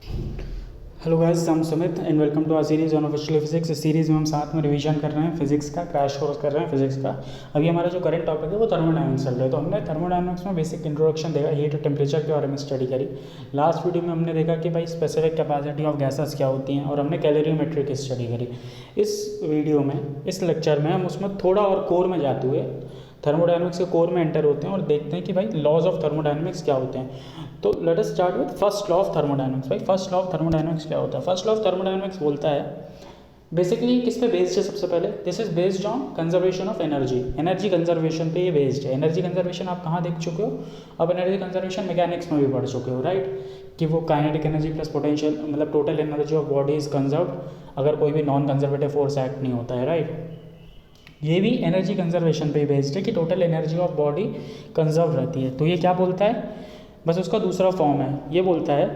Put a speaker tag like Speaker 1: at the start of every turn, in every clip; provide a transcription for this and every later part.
Speaker 1: Hello guys, I am Sumit and welcome to our series on official physics. इस series में हम साथ में रिवीजन कर रहे हैं फिजिक्स का, क्रैश कोर्स कर रहे हैं फिजिक्स का। अभी हमारा जो करंट टॉपिक है वो थर्मोडायनामिक्स चल रहा है। तो हमने थर्मोडायनामिक्स में बेसिक इंट्रोडक्शन देखा, हीट और टेम्परेचर के बारे में स्टडी करी। लास्ट वीडियो में हमने देखा कि भाई स्पेसिफिक कैपेसिटी ऑफ गैसेस क्या होती हैं और हमने कैलोरीमेट्री की स्टडी करी। इस वीडियो में, इस लेक्चर में हम उसमें थोड़ा और कोर में जाते हुए थर्मोडायनामिक्स के कोर में एंटर होते हैं और देखते हैं कि भाई लॉज ऑफ थर्मोडायनामिक्स क्या होते हैं। तो let us start with first law of thermodynamics. भाई फर्स्ट लॉ ऑफ थर्मोडायनामिक्स क्या होता है? फर्स्ट लॉ ऑफ थर्मोडायनामिक्स बोलता है, बेसिकली किस पे बेस्ड है? सबसे पहले this is based on conservation of energy. Energy conservation पे ये बेस्ड है। एनर्जी कंजर्वेशन आप कहाँ देख चुके हो? अब एनर्जी कंजर्वेशन मैकेनिक्स में भी पढ़ चुके हो, राइट? कि वो काइनेटिक एनर्जी प्लस पोटेंशियल, मतलब total energy of body is conserved अगर कोई भी नॉन कंजर्वेटिव फोर्स एक्ट नहीं होता है, राइट? ये भी एनर्जी कंजर्वेशन पे बेस्ड है कि total energy of body conserve रहती है। तो ये क्या बोलता है? बस उसका दूसरा फॉर्म है। ये बोलता है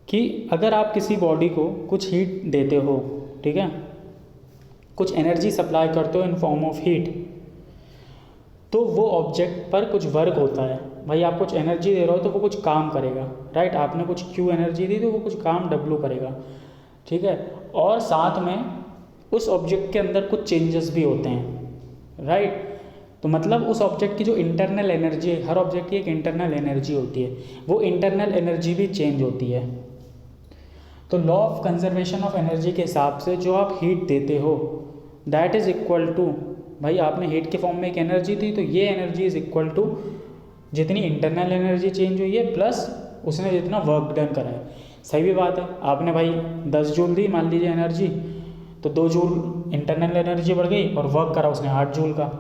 Speaker 1: कि अगर आप किसी बॉडी को कुछ हीट देते हो, ठीक है, कुछ एनर्जी सप्लाई करते हो इन फॉर्म ऑफ हीट, तो वो ऑब्जेक्ट पर कुछ वर्क होता है। भाई आप कुछ एनर्जी दे रहे हो तो वो कुछ काम करेगा, राइट? आपने कुछ क्यू एनर्जी दी तो वो कुछ काम डब्ल्यू करेगा, ठीक है? और साथ में उस ऑब्जेक्ट के अंदर कुछ चेंजेस भी होते हैं, राइट? तो मतलब उस ऑब्जेक्ट की जो इंटरनल एनर्जी है, हर ऑब्जेक्ट की एक इंटरनल एनर्जी होती है, वो इंटरनल एनर्जी भी चेंज होती है। तो law of conservation of energy के हिसाब से जो आप हीट देते हो दैट इज इक्वल टू, भाई आपने हीट के फॉर्म में एक एनर्जी दी तो ये एनर्जी इज इक्वल टू जितनी इंटरनल एनर्जी चेंज हुई है प्लस उसने जितना वर्क डन करा है। सही भी बात है। आपने भाई 10 जूल दी मान लीजिए एनर्जी, तो 2 जूल इंटरनल एनर्जी बढ़ गई और वर्क करा उसने 8 जूल का।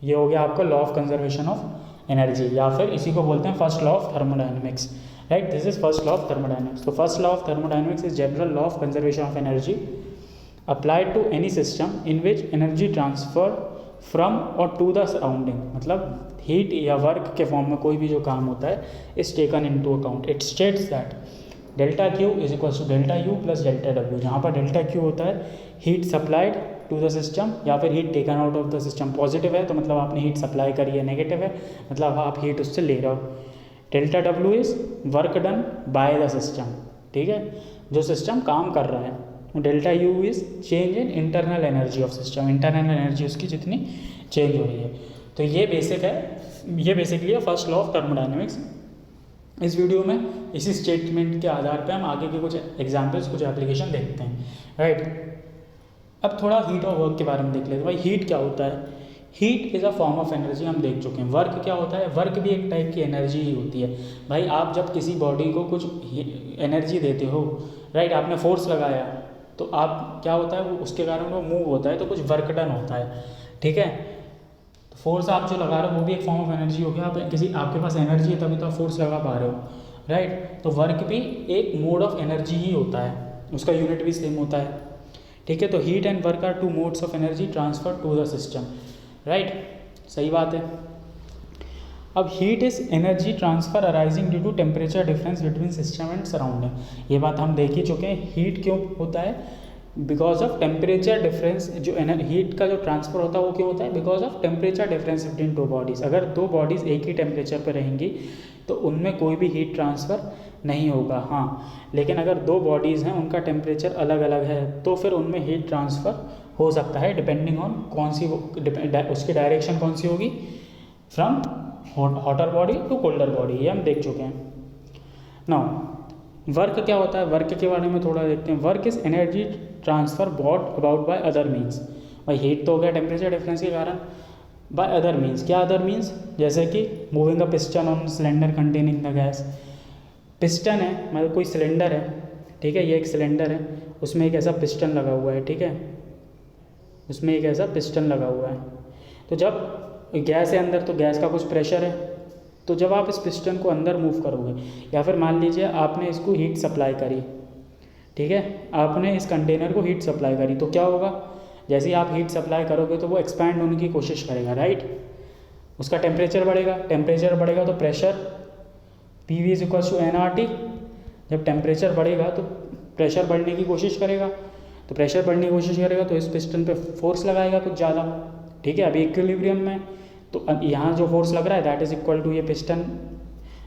Speaker 1: ये हो गया आपका law of conservation of energy, या फिर इसी को बोलते हैं first law of thermodynamics, right? This is first law of thermodynamics. तो first law of thermodynamics is general law of conservation of energy applied to any system in which energy transfer from और to the surrounding. मतलब heat या work के form में कोई भी जो काम होता है is taken into account. It states that delta Q is equal to delta U plus delta W, जहाँ पर डेल्टा क्यू होता है heat supplied to the system या फिर heat taken out of the system. Positive है तो मतलब आपने हीट सप्लाई करी है, नेगेटिव है मतलब आप हीट उससे ले रहे हो। Delta W is work done by the system, ठीक है, जो सिस्टम काम कर रहा है। Delta U is change in internal energy of system, internal energy उसकी जितनी चेंज हो रही है। तो ये बेसिक है, ये बेसिकली है फर्स्ट लॉ ऑफ थर्मोडायनेमिक्स। इस वीडियो में इसी स्टेटमेंट के आधार पे हम आगे के कुछ एग्जाम्पल्स, कुछ एप्लीकेशन देखते हैं, राइट? अब थोड़ा हीट और वर्क के बारे में देख लेते हैं। भाई हीट क्या होता है? Heat is a form of energy, हम देख चुके हैं। वर्क क्या होता है? वर्क भी एक टाइप की एनर्जी ही होती है। भाई आप जब किसी बॉडी को कुछ एनर्जी देते हो, राइट, आपने फोर्स लगाया तो आप क्या होता है, वो उसके कारण वो मूव होता है तो कुछ वर्क डन होता है, ठीक है? तो फोर्स आप जो लगा रहे हो वो भी एक फॉर्म ऑफ एनर्जी हो गया। आप किसी, आपके पास एनर्जी है तभी तो आप फोर्स लगा पा रहे हो, राइट? तो वर्क भी एक मोड ऑफ एनर्जी ही होता है, उसका यूनिट भी सेम होता है, ठीक है? तो heat and work are two modes of energy transfer to the system, right? सही बात है। अब heat is energy transfer arising due to temperature difference between system and surrounding. ये बात हम देख ही चुके हैं। हीट क्यों होता है? Because of temperature difference. जो हीट का जो ट्रांसफर होता है वो क्यों होता है? Because of temperature difference between two bodies. अगर दो बॉडीज़ एक ही टेम्परेचर पर रहेंगी तो उनमें कोई भी हीट ट्रांसफ़र नहीं होगा। हाँ, लेकिन अगर दो बॉडीज़ हैं उनका टेम्परेचर अलग अलग है तो फिर उनमें हीट ट्रांसफ़र हो सकता है, डिपेंडिंग ऑन कौन सी उसकी डायरेक्शन कौन सी होगी, from hotter body to colder body. ये हम देख चुके हैं। नाउ वर्क क्या होता है? वर्क के बारे में थोड़ा देखते हैं। Work is energy transfer bought about by other means. भाई हीट तो हो गया टेम्परेचर डिफरेंस के कारण, बाय अदर मीन्स। क्या अदर मीन्स? जैसे कि moving a piston on cylinder containing the gas. Piston है, मतलब कोई सिलेंडर है, ठीक है, ये एक सिलेंडर है, उसमें एक ऐसा पिस्टन लगा हुआ है, ठीक है, उसमें एक ऐसा पिस्टन लगा हुआ है। तो जब गैस है अंदर तो गैस का कुछ प्रेशर है, तो जब आप इस पिस्टन को अंदर मूव करोगे या फिर मान लीजिए आपने इसको हीट सप्लाई करी, ठीक है, आपने इस कंटेनर को हीट सप्लाई करी, तो क्या होगा? जैसे ही आप हीट सप्लाई करोगे तो वो एक्सपैंड होने की कोशिश करेगा, राइट? उसका टेम्परेचर बढ़ेगा, टेम्परेचर बढ़ेगा तो pressure P V is equal to n R T. जब टेम्परेचर बढ़ेगा तो प्रेशर बढ़ने की कोशिश करेगा, तो प्रेशर बढ़ने की कोशिश करेगा तो इस पिस्टन पे फोर्स लगाएगा कुछ ज़्यादा, ठीक है? अभी इक्विलिब्रियम में, तो यहाँ जो फोर्स लग रहा है दैट इज इक्वल टू ये पिस्टन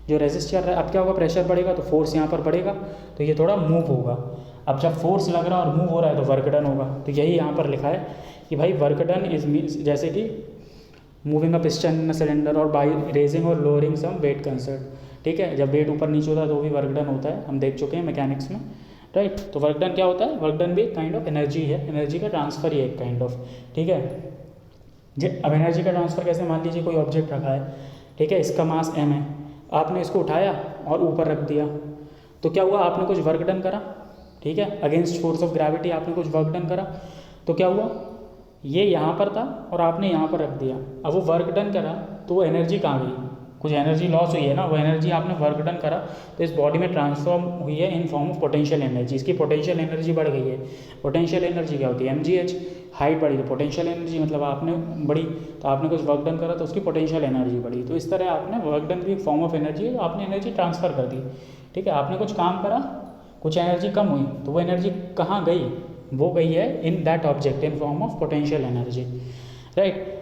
Speaker 1: जो रेजिस्ट कर रहा है, अब क्या होगा, प्रेशर बढ़ेगा तो फोर्स यहाँ पर बढ़ेगा, तो ये थोड़ा मूव होगा। अब जब फोर्स लग रहा है और मूव हो रहा है तो वर्क डन होगा। तो यही यहाँ पर लिखा है कि भाई वर्क डन इज मीन्स जैसे कि moving a piston in a cylinder और बाई रेजिंग और लोअरिंग सम वेट कंसर्ट। ठीक है, जब वेट ऊपर नीचे होता है तो भी वर्क डन होता है, हम देख चुके हैं मैकेनिक्स में, राइट। तो वर्क डन क्या होता है, वर्क डन भी एक काइंड ऑफ एनर्जी है, एनर्जी का ट्रांसफर ही एक काइंड ऑफ, ठीक है। अब एनर्जी का ट्रांसफर कैसे, मान लीजिए कोई ऑब्जेक्ट रखा है, ठीक है, इसका मास m है, आपने इसको उठाया और ऊपर रख दिया, तो क्या हुआ, आपने कुछ वर्क डन करा, ठीक है, अगेंस्ट फोर्स ऑफ ग्रेविटी आपने कुछ वर्क डन करा, तो क्या हुआ, ये यहाँ पर था और आपने यहाँ पर रख दिया। अब वो वर्क डन करा तो वो एनर्जी कहाँ गई, कुछ एनर्जी लॉस हुई है ना, वो एनर्जी आपने वर्क डन करा तो इस बॉडी में ट्रांसफॉर्म हुई है in form of potential energy, इसकी पोटेंशियल एनर्जी बढ़ गई है। पोटेंशियल एनर्जी क्या होती है, mgh, हाइट बढ़ी तो पोटेंशियल एनर्जी, मतलब आपने बढ़ी तो आपने कुछ वर्क डन करा तो उसकी पोटेंशियल एनर्जी बढ़ी। तो इस तरह आपने वर्क डन भी एक फॉर्म ऑफ एनर्जी है, तो आपने एनर्जी ट्रांसफ़र कर दी, ठीक है। आपने कुछ काम करा, कुछ एनर्जी कम हुई, तो वो एनर्जी कहाँ गई, वो गई है in that object in form of potential energy, right.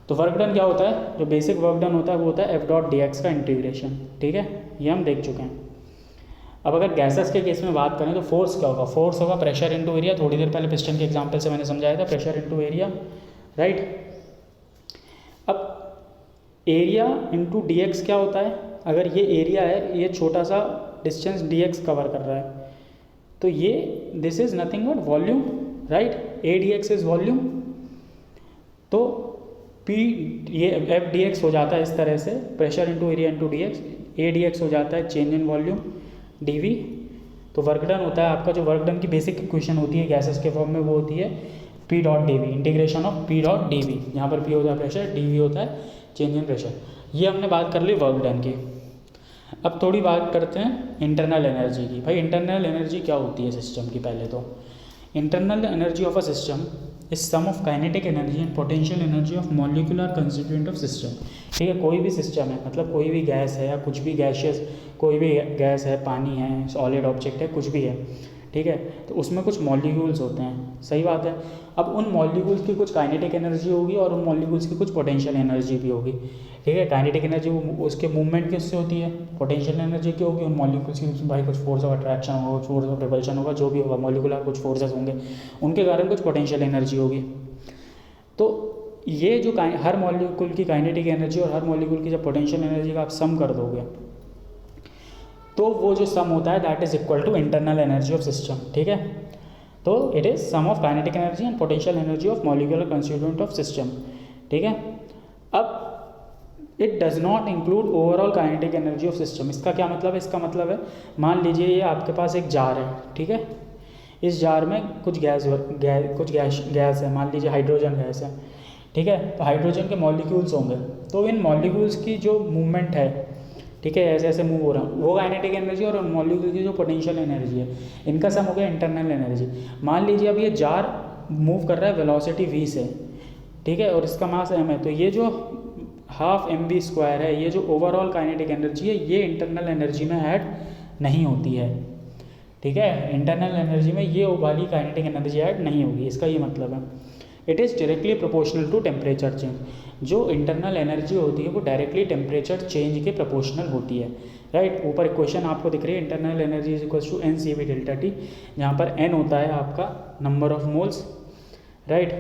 Speaker 1: तो वर्क डन क्या होता है, जो बेसिक वर्क डन होता है वो होता है F.dx का इंटीग्रेशन, ठीक है, ये हम देख चुके हैं। अब अगर गैसेस के केस में बात करें तो फोर्स क्या होगा, फोर्स होगा प्रेशर इनटू एरिया, थोड़ी देर पहले पिस्टन के एग्जांपल से मैंने समझाया था, प्रेशर इनटू एरिया, राइट। अब एरिया इनटू dx क्या होता है, अगर ये एरिया है, ये छोटा सा डिस्टेंस dx कवर कर रहा है, तो ये this is nothing but volume, right, a dx is volume. तो P ये F dx हो जाता है इस तरह से, pressure into area into dx, a dx हो जाता है चेंज इन वॉल्यूम dv। तो वर्क डन होता है आपका, जो वर्क डन की बेसिक इक्वेशन होती है गैसेस के फॉर्म में वो होती है P dot dv, integration of P dot dv, यहाँ पर P होता है प्रेशर, dv होता है चेंज इन प्रेशर। ये हमने बात कर ली वर्क डन की। अब थोड़ी बात करते हैं इंटरनल एनर्जी की। भाई इंटरनल एनर्जी क्या होती है सिस्टम की, पहले तो internal energy of a system is sum of kinetic energy and potential energy of molecular constituent of system, ठीक है। कोई भी सिस्टम है, मतलब कोई भी गैस है या कुछ भी गैशियस, कोई भी गैस है, पानी है, सॉलिड ऑब्जेक्ट है, कुछ भी है, ठीक है, तो उसमें कुछ मॉलिक्यूल्स होते हैं, सही बात है। अब उन मॉलिक्यूल्स की कुछ काइनेटिक एनर्जी होगी और उन मॉलिक्यूल्स की कुछ पोटेंशियल एनर्जी भी होगी, ठीक है। काइनेटिक एनर्जी उसके मूवमेंट किससे होती है, पोटेंशियल एनर्जी की होगी, उन मॉलिक्यूल्स की भाई कुछ फोर्स ऑफ अट्रैक्शन होगा, कुछ फोर्स ऑफ रिपल्शन होगा, जो भी होगा मॉलिक्यूलर कुछ फोर्सेस होंगे, उनके कारण कुछ पोटेंशियल एनर्जी होगी। तो ये जो हर मॉलिक्यूल की काइनेटिक एनर्जी और हर मॉलिक्यूल की जब पोटेंशियल एनर्जी का आप सम कर दोगे तो वो जो सम होता है that is equal to internal energy of system, ठीक है। तो it is sum of kinetic energy and potential energy of molecular constituent of system, ठीक है। अब it does not include overall kinetic energy of system. इसका क्या मतलब है, इसका मतलब है मान लीजिए ये आपके पास एक जार है, ठीक है, इस जार में कुछ गैस है, मान लीजिए हाइड्रोजन गैस है, ठीक है। तो हाइड्रोजन के मॉलिक्यूल्स होंगे, तो इन मॉलिक्यूल्स की जो मूवमेंट है, ठीक है, ऐसे ऐसे मूव हो रहा है, वो काइनेटिक एनर्जी और मॉलिक्यूल की जो पोटेंशियल एनर्जी है, इनका सम हो गया इंटरनल एनर्जी। मान लीजिए अब ये जार मूव कर रहा है वेलोसिटी v से, ठीक है, और इसका मास m है, तो ये जो हाफ mv² है, ये जो ओवरऑल काइनेटिक एनर्जी है, ये इंटरनल एनर्जी में ऐड नहीं होती है, ठीक है। इंटरनल एनर्जी में ये वाली काइनेटिक एनर्जी ऐड नहीं होगी, इसका ये मतलब है। It is directly proportional to temperature change. जो इंटरनल एनर्जी होती है वो डायरेक्टली टेम्परेचर चेंज के प्रोपोर्शनल होती है, राइट। ऊपर इक्वेशन आपको दिख रही है, internal energy is equal to NCV delta T, जहाँ पर N होता है आपका number of moles, right.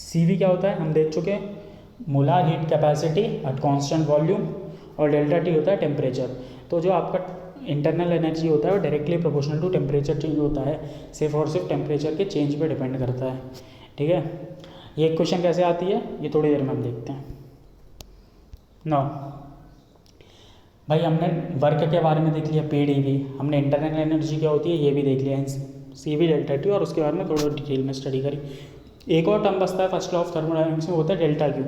Speaker 1: CV क्या होता है हम देख चुके हैं, molar heat capacity at constant volume, और डेल्टा T होता है टेम्परेचर। तो जो आपका इंटरनल एनर्जी होता है वो directly proportional to temperature change होता है, सिर्फ और सिर्फ टेम्परेचर के चेंज पे डिपेंड करता है, ठीक है। ये क्वेश्चन कैसे आती है ये थोड़ी देर में हम देखते हैं। नो भाई हमने वर्क के बारे में देख लिया PdV, हमने इंटरनल एनर्जी क्या होती है ये भी देख लिया, CV डेल्टा T, और उसके बारे में थोड़ा डिटेल में स्टडी करी। एक और टर्म बचता है फर्स्ट लॉ ऑफ थर्मोडायनेमिक्स में, होता है डेल्टा Q।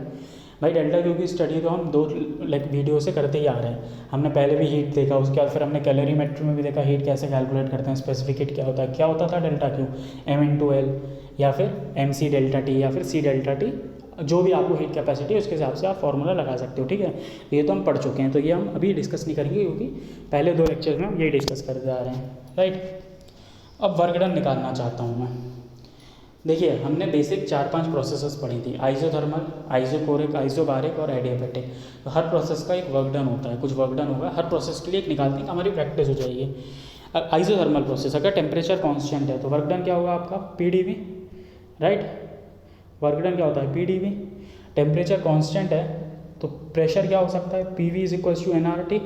Speaker 1: भाई डेल्टा Q की स्टडी तो हम दो वीडियो से करते ही आ रहे हैं। हमने पहले भी हीट देखा, उसके बाद फिर हमने कैलोरीमेट्री में भी देखा हीट कैसे कैलकुलेट करते हैं, स्पेसिफिक हीट क्या होता है, क्या होता था डेल्टा Q, M×L या फिर MC डेल्टा T या फिर C डेल्टा T, जो भी आपको हीट कैपेसिटी है उसके हिसाब से आप फॉर्मूला लगा सकते हो, ठीक है। ये तो हम पढ़ चुके हैं, तो ये हम अभी डिस्कस नहीं करेंगे क्योंकि पहले दो लेक्चर में हम यही डिस्कस करते आ रहे हैं, राइट। अब वर्क डन निकालना चाहता हूँ मैं, देखिए हमने बेसिक 4-5 प्रोसेसेस पढ़ी थी, आइसोथर्मल, आइसोकोरिक, आइसोबारिक और एडियाबैटिक। तो हर प्रोसेस का एक वर्क डन होता है, कुछ वर्क डन होगा हर प्रोसेस के लिए, एक निकालते हैं, हमारी प्रैक्टिस हो जाएगी। आइसोथर्मल प्रोसेस, अगर टेम्परेचर कांस्टेंट है तो वर्क डन क्या होगा आपका, PdV, राइट। वर्क डन क्या होता है, PdV। टेम्परेचर कांस्टेंट है तो प्रेशर क्या हो सकता है, PV is equals to nRT,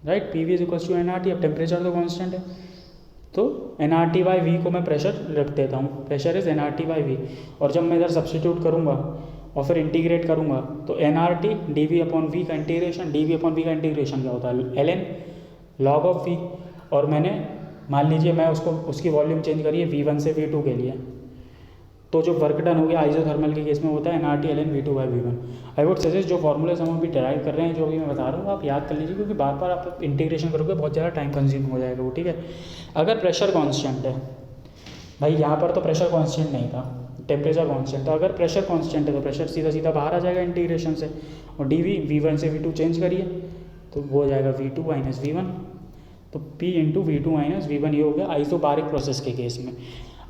Speaker 1: right. PV is equals to nRT। अब टेम्परेचर तो कांस्टेंट है तो nRT/V को मैं प्रेशर रख देता हूँ, प्रेशर इज nRT/V। और जब मैं इधर सब्सटीट्यूट करूँगा और फिर इंटीग्रेट करूँगा तो nRT dV/V का इंटीग्रेशन, dV/V का इंटीग्रेशन क्या होता है, ln log ऑफ V। और मैंने मान लीजिए मैं उसकी वॉल्यूम चेंज करिए V1 से V2 के लिए, तो जो वर्क डन हो गया आइसोथर्मल के केस में होता है nRT ln V2/V1। I would suggest जो फॉर्मूलेज हम अभी डिराइव कर रहे हैं, जो अभी मैं बता रहा हूँ, आप याद कर लीजिए, क्योंकि बार बार आप इंटीग्रेशन करोगे बहुत ज़्यादा टाइम कंज्यूम हो जाएगा वो, ठीक है। अगर प्रेशर कांस्टेंट है, भाई यहाँ पर तो प्रेशर कांस्टेंट नहीं था, टेम्परेचर कांस्टेंट था। अगर प्रेशर कांस्टेंट है तो प्रेशर सीधा सीधा बाहर आ जाएगा इंटीग्रेशन से, और dV V1 से V2 चेंज करिए तो वो हो जाएगा V2 माइनस V1, तो P into V2 minus V1। ये हो गया आइसोबारिक प्रोसेस के केस में।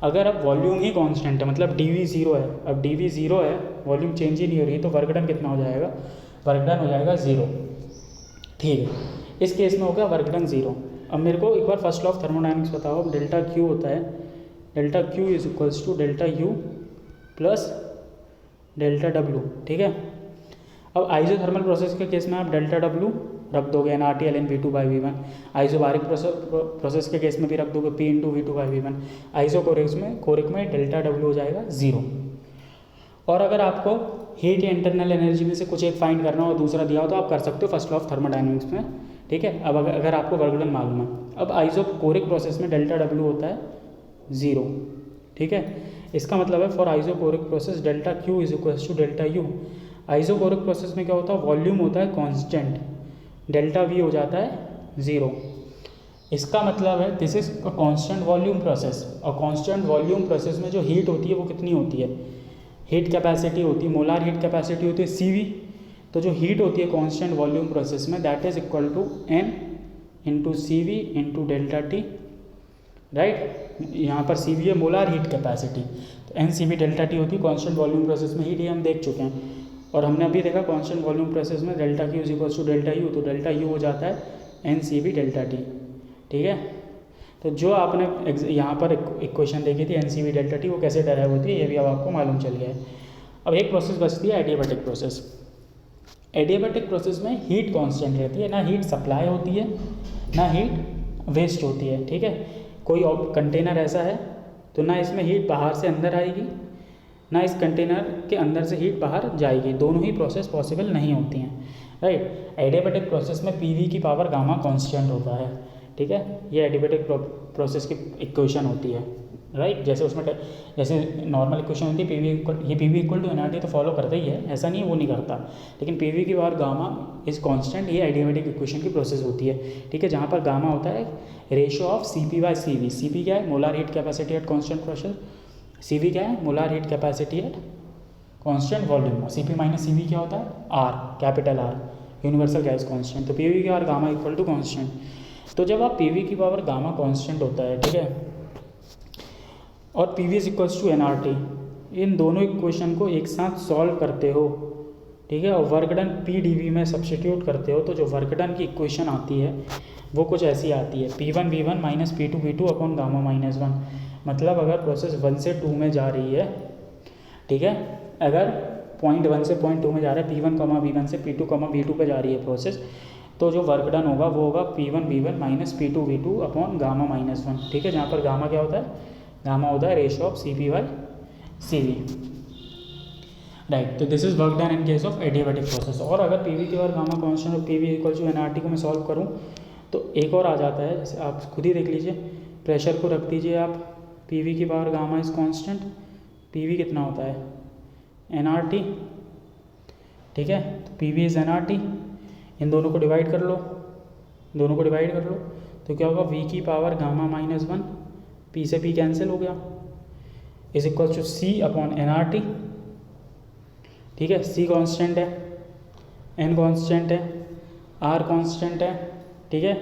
Speaker 1: अगर अब वॉल्यूम ही कांस्टेंट है, मतलब dV 0 है, अब dV 0 है, वॉल्यूम चेंज ही नहीं हो रही, तो वर्क डन कितना हो जाएगा, वर्क डन हो जाएगा 0, ठीक है। इस केस में हो गया वर्क डन 0। अब मेरे को एक बार फर्स्ट लॉ ऑफ थर्मोडायनेमिक्स बताओ। अब डेल्टा Q होता है, delta Q is equals to delta U plus delta W, ठीक है। अब आइसोथर्मल प्रोसेस के केस में आप डेल्टा W रख दोगे nRT ln V2/V1। Isobaric process के केस में भी रख दोगे P इंटू V2/V1। आइसोकोरिक में डेल्टा W हो जाएगा 0। और अगर आपको हीट या इंटरनल एनर्जी में से कुछ एक फाइंड करना हो और दूसरा दिया हो तो आप कर सकते हो फर्स्ट लॉ ऑफ थर्मोडायनेमिक्स में, ठीक है। अब अगर आपको वर्क डन मालूम है, अब आइसोकोरिक प्रोसेस में डेल्टा W होता है 0, ठीक है। इसका मतलब है for isochoric process delta Q is equals to delta U। Isochoric process में क्या होता है, वॉल्यूम होता है कांस्टेंट, डेल्टा V हो जाता है 0। इसका मतलब है this is a constant volume process, और कांस्टेंट वॉल्यूम प्रोसेस में जो हीट होती है वो कितनी होती है, हीट कैपेसिटी होती है, मोलार हीट कैपेसिटी होती है CV। तो जो हीट होती है कांस्टेंट वॉल्यूम प्रोसेस में that is equal to N into CV into delta T, right. यहाँ पर CV है मोलार हीट कैपेसिटी, तो NCV डेल्टा T होती है कांस्टेंट वॉल्यूम प्रोसेस में हीट, ये हम देख चुके हैं। और हमने अभी देखा कांस्टेंट वॉल्यूम प्रोसेस में delta Q is equals to delta U, तो डेल्टा U हो जाता है NCV डेल्टा T, ठीक है। तो जो आपने यहाँ पर इक्वेशन देखी थी NCV डेल्टा T, वो कैसे डराइव होती है ये भी अब आपको मालूम चल गया है। अब एक प्रोसेस बचती है एडियाबैटिक प्रोसेस। एडियाबैटिक प्रोसेस में हीट कांस्टेंट रहती है, ना हीट सप्लाई होती है ना हीट वेस्ट होती है, ठीक है। कोई कंटेनर ऐसा है तो ना इसमें हीट बाहर से अंदर आएगी, ना इस कंटेनर के अंदर से हीट बाहर जाएगी, दोनों ही प्रोसेस पॉसिबल नहीं होती हैं, राइट। एडियाबैटिक प्रोसेस में PV की पावर गामा कांस्टेंट होता है, ठीक है। ये एडियाबैटिक प्रोसेस की इक्वेशन होती है, राइट। जैसे उसमें जैसे नॉर्मल इक्वेशन होती है PV इक्वल टू nRT, तो फॉलो करता ही है, ऐसा नहीं है वो नहीं करता, लेकिन PV की पावर गामा इज कांस्टेंट, ये एडियाबैटिक इक्वेशन की प्रोसेस होती है, ठीक है। जहाँ पर गामा होता है रेशियो ऑफ CP/CV। CP क्या है, molar heat capacity at constant pressure, CV क्या है, molar heat capacity at constant volume, और CP माइनस CV क्या होता है, R, capital R, universal gas constant. तो PV की power gamma equal to constant. तो जब आप PV की पावर गामा कांस्टेंट होता है, ठीक है, और PV is equals to nRT, इन दोनों इक्वेशन को एक साथ सॉल्व करते हो, ठीक है, और वर्क डन PdV में सब्सटीट्यूट करते हो, तो जो वर्क डन की इक्वेशन आती है वो कुछ ऐसी आती है, P1V1 minus P2V2 upon gamma minus 1। मतलब अगर प्रोसेस 1 से 2 में जा रही है, ठीक है, अगर पॉइंट 1 से पॉइंट 2 में जा रहा है, P1, V1 से P2, V2 पे जा रही है प्रोसेस, तो जो वर्क डन होगा वो होगा P1V1 minus P2V2 upon gamma minus 1, ठीक है। जहाँ पर गामा क्या होता है, गामा होता है रेशियो ऑफ CP/CV, राइट। तो this is work done in case of adiabatic process. और अगर PV की पावर गामा कांस्टेंट और PV इक्वल टू nRT को मैं सॉल्व करूँ तो एक और आ जाता है, जैसे आप खुद ही देख लीजिए, प्रेशर को रख दीजिए आप, PV की power gamma is constant, PV कितना होता है nRT, ठीक है। तो PV इज nRT, इन दोनों को डिवाइड कर लो, दोनों को डिवाइड कर लो, तो क्या होगा, V की पावर गामा माइनस 1, P से P कैंसिल हो गया, is equal to C upon nRT, ठीक है। C कांस्टेंट है, N कांस्टेंट है, R कांस्टेंट है, ठीक है।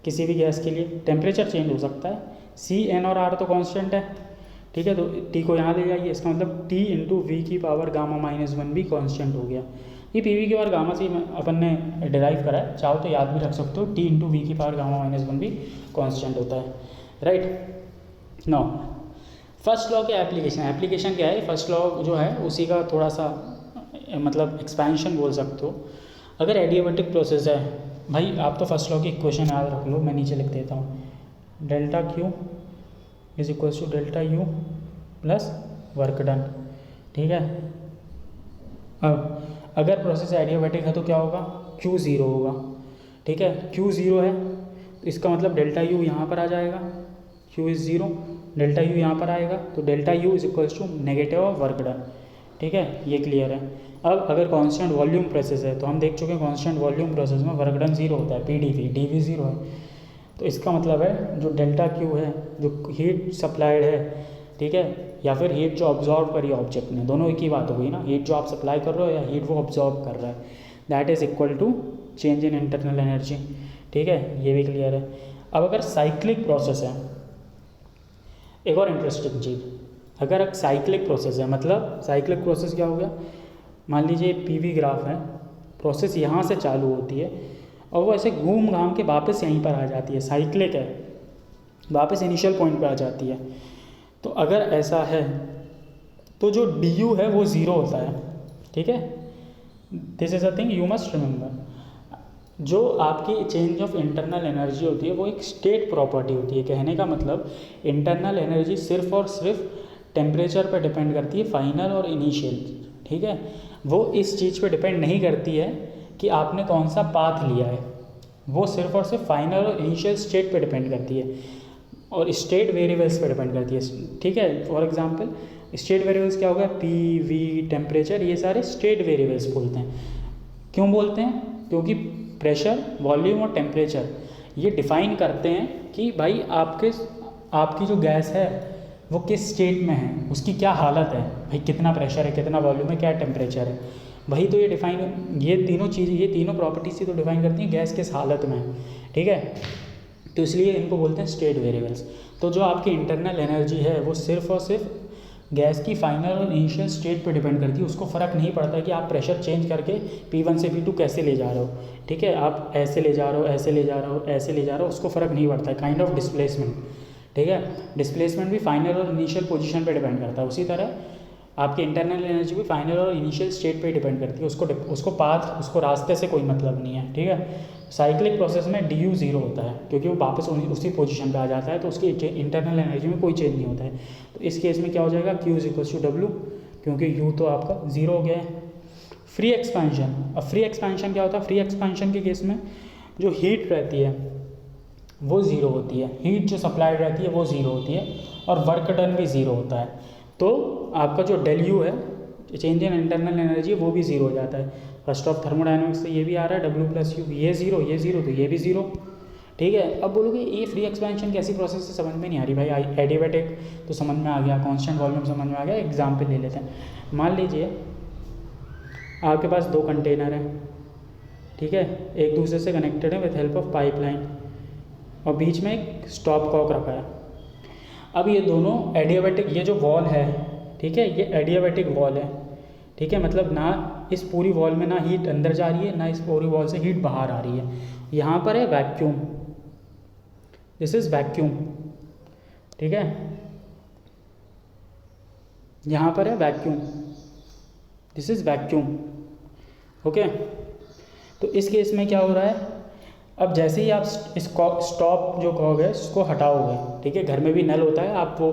Speaker 1: किसी भी गैस के लिए टेम्परेचर चेंज हो सकता है, C, N और R तो कांस्टेंट है, ठीक है, तो टी को यहाँ ले जाइए, इसका मतलब टी इंटू वी की पावर गामा माइनस वन भी कॉन्स्टेंट हो गया। ये पी वी की पावर गामा से अपन ने डिराइव करा है, चाहो तो याद भी रख सकते हो, टी इंटू वी की पावर गामा माइनस वन भी कॉन्स्टेंट होता है, राइट। नाउ फर्स्ट लॉ के एप्लीकेशन क्या है, फर्स्ट लॉ जो है उसी का थोड़ा सा मतलब एक्सपेंशन बोल सकते हो। अगर एडियाबैटिक प्रोसेस है भाई, आप तो फर्स्ट लॉ की इक्वेशन याद रख लो, मैं नीचे लिख देता हूँ, delta Q is equals to delta U plus work done, ठीक है। अब अगर प्रोसेस एडियाबैटिक है तो क्या होगा, क्यू ज़ीरो होगा, ठीक है। क्यू ज़ीरो है तो इसका मतलब डेल्टा यू यहाँ पर आ जाएगा, Q is zero, delta U यहाँ पर आएगा, तो delta U is equals to negative of work done, ठीक है, ये क्लियर है। अब अगर कांस्टेंट वॉल्यूम प्रोसेस है तो हम देख चुके हैं कांस्टेंट वॉल्यूम प्रोसेस में वर्क डन जीरो होता है, पी डी वी ज़ीरो है, तो इसका मतलब है जो डेल्टा क्यू है, जो हीट सप्लाइड है, ठीक है, या फिर हीट जो ऑब्जॉर्व करी ऑब्जेक्ट ने, दोनों एक ही बात हो गई ना, हीट जो आप सप्लाई कर रहे हो या हीट वो ऑब्जॉर्व कर रहा है, that is equal to change in internal energy, ठीक है, ये भी क्लियर है। अब अगर साइक्लिक प्रोसेस है, एक और इंटरेस्टिंग चीज़, अगर एक साइक्लिक प्रोसेस है, मतलब साइक्लिक प्रोसेस क्या हो गया, मान लीजिए पीवी ग्राफ है, प्रोसेस यहाँ से चालू होती है और वो ऐसे घूम घाम के वापस यहीं पर आ जाती है, साइक्लिक है, वापस इनिशियल पॉइंट पे आ जाती है। तो अगर ऐसा है तो जो डी यू है वो ज़ीरो होता है, ठीक है, this is a thing you must remember. जो आपकी चेंज ऑफ इंटरनल एनर्जी होती है वो एक स्टेट प्रॉपर्टी होती है, कहने का मतलब इंटरनल एनर्जी सिर्फ और सिर्फ टेम्परेचर पर डिपेंड करती है, फाइनल और इनिशियल, ठीक है, वो इस चीज़ पे डिपेंड नहीं करती है कि आपने कौन सा पाथ लिया है, वो सिर्फ और सिर्फ फाइनल और इनिशियल स्टेट पे डिपेंड करती है और स्टेट वेरिएबल्स पे डिपेंड करती है, ठीक है। फॉर एग्जांपल स्टेट वेरिएबल्स क्या होगा, पी वी टेम्परेचर, ये सारे स्टेट वेरिएबल्स बोलते हैं। क्यों बोलते हैं, क्योंकि प्रेशर, वॉल्यूम और टेम्परेचर ये डिफाइन करते हैं कि भाई आपकी जो गैस है वो किस स्टेट में है, उसकी क्या हालत है, भाई कितना प्रेशर है, कितना वॉल्यूम है, क्या टेम्परेचर है, वही तो ये डिफाइन, ये तीनों चीज़ें, ये तीनों प्रॉपर्टीज ही तो डिफाइन करती हैं गैस किस हालत में है, ठीक है। तो इसलिए इनको बोलते हैं स्टेट वेरिएबल्स। तो जो आपकी इंटरनल एनर्जी है वो सिर्फ और सिर्फ गैस की फाइनल और इनिशियल स्टेट पे डिपेंड करती है, उसको फ़र्क नहीं पड़ता कि आप प्रेशर चेंज करके P1 से P2 कैसे ले जा रहे हो, ठीक है, आप ऐसे ले जा रहे हो, ऐसे ले जा रहे हो, ऐसे ले जा रहे हो, उसको फ़र्क नहीं पड़ता है, काइंड ऑफ डिस्प्लेसमेंट, ठीक है। डिस्प्लेसमेंट भी फाइनल और इनिशियल पोजीशन पे डिपेंड करता है, उसी तरह आपकी इंटरनल एनर्जी भी फाइनल और इनिशियल स्टेट पे डिपेंड करती है, उसको पाथ, उसको रास्ते से कोई मतलब नहीं है, ठीक है। साइक्लिक प्रोसेस में डी यू ज़ीरो होता है क्योंकि वो वापस उसी पोजीशन पे आ जाता है, तो उसकी इंटरनल एनर्जी में कोई चेंज नहीं होता है। तो इस केस में क्या हो जाएगा, Q is equals to W, क्योंकि यू तो आपका ज़ीरो हो गया है। फ्री एक्सपेंशन, अब फ्री एक्सपेंशन क्या होता है, फ्री एक्सपेंशन के केस में जो हीट रहती है वो ज़ीरो होती है, हीट जो सप्लाइड रहती है वो ज़ीरो होती है और वर्क डन भी ज़ीरो होता है। तो आपका जो डेल यू है, चेंज इन इंटरनल एनर्जी, वो भी ज़ीरो हो जाता है। फर्स्ट ऑफ थर्मोडायनामिक्स से ये भी आ रहा है डब्ल्यू प्लस यू, ये ज़ीरो तो ये भी ज़ीरो, ठीक है। अब बोलोगे ये फ्री एक्सपेंशन कैसी प्रोसेस है, समझ में नहीं आ रही भाई, एडियाबैटिक तो समझ में आ गया, कांस्टेंट वॉल्यूम समझ में आ गया। एग्जाम्पल ले लेते हैं, मान लीजिए आपके पास दो कंटेनर हैं, ठीक है, एक दूसरे से कनेक्टेड है विथ हेल्प ऑफ पाइपलाइन और बीच में एक स्टॉप कॉक रखा है। अब ये दोनों एडियाबैटिक, ये जो वॉल है, ठीक है, ये एडियाबैटिक वॉल है, ठीक है, मतलब ना इस पूरी वॉल में ना हीट अंदर जा रही है, ना इस पूरी वॉल से हीट बाहर आ रही है। यहाँ पर है वैक्यूम, दिस इज़ वैक्यूम, ठीक है, यहाँ पर है vacuum, this is vacuum, okay. तो इस केस में क्या हो रहा है, अब जैसे ही आप इस स्टॉप जो कॉक है इसको हटाओगे, ठीक है, घर में भी नल होता है, आप वो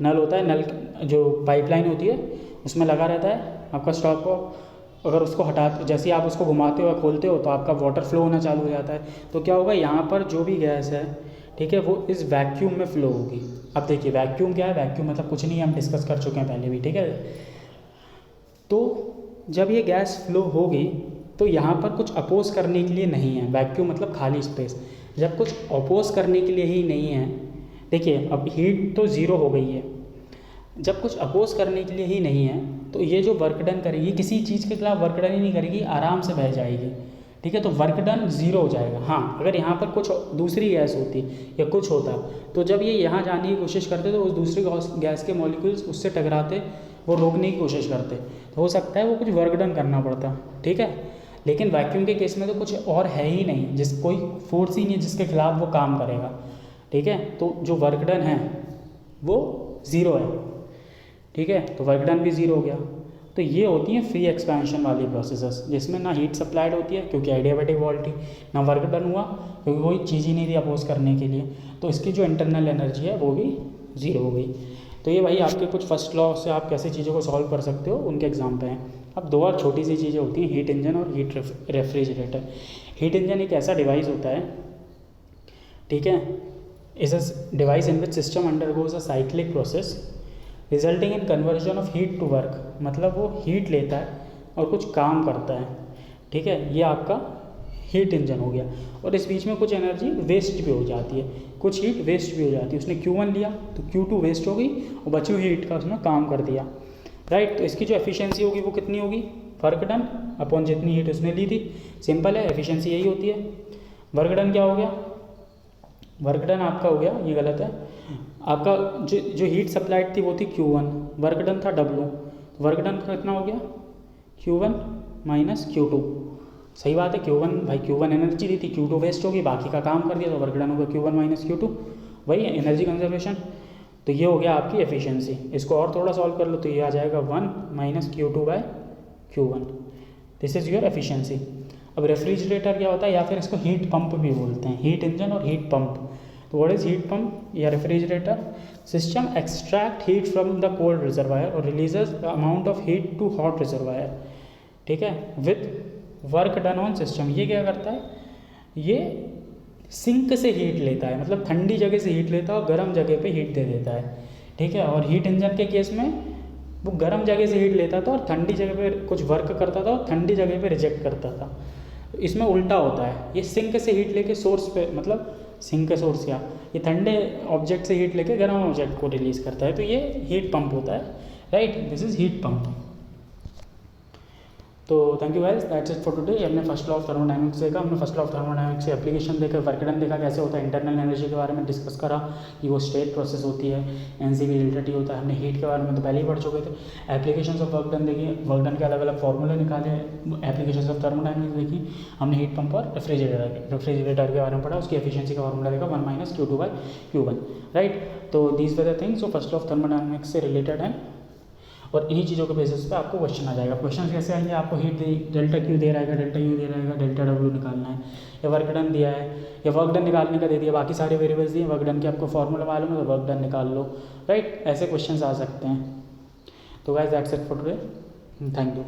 Speaker 1: नल होता है, नल जो पाइपलाइन होती है उसमें लगा रहता है आपका स्टॉप कॉक, अगर उसको हटा, जैसे ही आप उसको घुमाते हो या खोलते हो तो आपका वाटर फ्लो होना चालू हो जाता है। तो क्या होगा, यहाँ पर जो भी गैस है, ठीक है, वो इस वैक्यूम में फ़्लो होगी। अब देखिए वैक्यूम क्या है, वैक्यूम मतलब कुछ नहीं, हम डिस्कस कर चुके हैं पहले भी, ठीक है। तो जब ये गैस फ्लो होगी तो यहाँ पर कुछ अपोज करने के लिए नहीं है, वैक्यूम मतलब खाली स्पेस, जब कुछ अपोज करने के लिए ही नहीं है, देखिए अब हीट तो ज़ीरो हो गई है, जब कुछ अपोज करने के लिए ही नहीं है तो ये जो वर्क डन करेगी किसी चीज़ के खिलाफ वर्क डन ही नहीं करेगी, आराम से बह जाएगी, ठीक है, तो वर्क डन ज़ीरो हो जाएगा। हाँ, अगर यहाँ पर कुछ दूसरी गैस होती या कुछ होता तो जब ये यहाँ जाने की कोशिश करते तो उस दूसरी गैस के मॉलिक्यूल्स उससे टकराते, वो रोकने की कोशिश करते, तो हो सकता है वो कुछ वर्क डन करना पड़ता। ठीक है, लेकिन वैक्यूम के केस में तो कुछ और है ही नहीं, कोई फोर्स ही नहीं है जिसके खिलाफ वो काम करेगा। ठीक है, तो जो वर्क डन है वो ज़ीरो है। ठीक है, तो वर्क डन भी ज़ीरो हो गया। तो ये होती हैं फ्री एक्सपेंशन वाली प्रोसेसेस, जिसमें ना हीट सप्लाइड होती है क्योंकि एडियाबैटिक वॉल थी, ना वर्क डन हुआ क्योंकि कोई चीज़ ही नहीं थी अपोज करने के लिए, तो इसकी जो इंटरनल एनर्जी है वो भी ज़ीरो हो गई। तो ये भाई आपके कुछ फर्स्ट लॉ से आप कैसे चीज़ों को सॉल्व कर सकते हो उनके एग्जाम्पल हैं। अब दो और छोटी सी चीज़ें होती हैं, हीट इंजन और हीट रेफ्रिजरेटर। हीट इंजन एक ऐसा डिवाइस होता है, ठीक है, is a device in which system undergoes a cyclic process resulting in conversion of heat to work. मतलब वो हीट लेता है और कुछ काम करता है। ठीक है, ये आपका हीट इंजन हो गया। और इस बीच में कुछ एनर्जी वेस्ट भी हो जाती है, कुछ हीट वेस्ट भी हो जाती है। उसने Q1 लिया तो Q2 वेस्ट हो गई और बची हुई हीट का उसने काम कर दिया। राइट, तो इसकी जो एफिशिएंसी होगी वो कितनी होगी, वर्क डन अपॉन जितनी हीट उसने ली थी। सिंपल है, एफिशिएंसी यही होती है। वर्क डन क्या हो गया, वर्क डन आपका हो गया, ये गलत है, आपका जो हीट सप्लाइड थी वो थी Q1, वर्क डन था W, वर्क डन का कितना हो गया Q1 माइनस Q2। सही बात है, Q1 भाई Q1 एनर्जी दी थी, Q2 वेस्ट होगी, बाकी का काम कर दिया तो वर्क डन होगा Q1 माइनस Q2, वही है एनर्जी कंजर्वेशन। तो ये हो गया आपकी एफिशिएंसी। इसको और थोड़ा सॉल्व कर लो तो ये आ जाएगा 1 minus Q2 by Q1, this is your efficiency. अब रेफ्रिजरेटर क्या होता है, या फिर इसको हीट पंप भी बोलते हैं, हीट इंजन और हीट पंप। तो व्हाट इज हीट पंप या refrigerator, system extract heat from the cold reservoir और releases the amount of heat to hot reservoir. ठीक है, with work done on system. ये क्या करता है, ये सिंक से हीट लेता है, मतलब ठंडी जगह से हीट लेता है और गर्म जगह पे हीट दे देता है। ठीक है, और हीट इंजन के केस में वो गर्म जगह से हीट लेता था और ठंडी जगह पे कुछ वर्क करता था और ठंडी जगह पे रिजेक्ट करता था। इसमें उल्टा होता है, ये सिंक से हीट लेके सोर्स पे, मतलब सिंक का सोर्स क्या, ये ठंडे ऑब्जेक्ट से हीट लेके गर्म ऑब्जेक्ट को रिलीज़ करता है, तो ये हीट पंप होता है। Right, this is heat pump. तो thank you guys, that's it for today. हमने फर्स्ट लॉ ऑफ थर्मोडायनामिक्स देखा, हमने फर्स्ट लॉ ऑफ थर्मोडायनामिक्स से एप्लीकेशन देखा, वर्क डन देखा कैसे होता है, इंटरनल एनर्जी के बारे में डिस्कस करा कि वो स्टेट प्रोसेस होती है, एनसीवी डेल्टा टी होता है। हमने हीट के बारे में तो पहले ही पढ़ चुके थे। एप्लीकेशन ऑफ वर्क डन देखी, वर्क डन के अलग अलग फॉर्मूले निकाले, एप्लीकेशन ऑफ थर्मोडायनामिक्स देखी हमने, हीट पंप और रेफ्रिजरेटर के बारे में पढ़ा, उसकी एफिशिएंसी का फॉर्मूला देखा 1 minus Q2 by Q1। Right, तो दीज वर द थिंग्स जो फर्स्ट लॉ ऑफ थर्मोडायनामिक्स से रिलेटेड हैं, और इन्हीं चीज़ों के बेसिस पे आपको क्वेश्चन आ जाएगा। क्वेश्चन कैसे आएंगे, आपको हीट डेल्टा क्यू दे रहेगा, डेल्टा यू दे रहेगा, डेल्टा डब्ल्यू निकालना है, या वर्क डन दिया है या वर्क डन निकालने का दे दिया, बाकी सारे वेरिएबल्स दिए, वर्क डन के आपको फॉर्मूला मालूम है तो वर्क डन निकाल लो। राइट, ऐसे क्वेश्चन आ सकते हैं। तो guys that's it for today, thank you.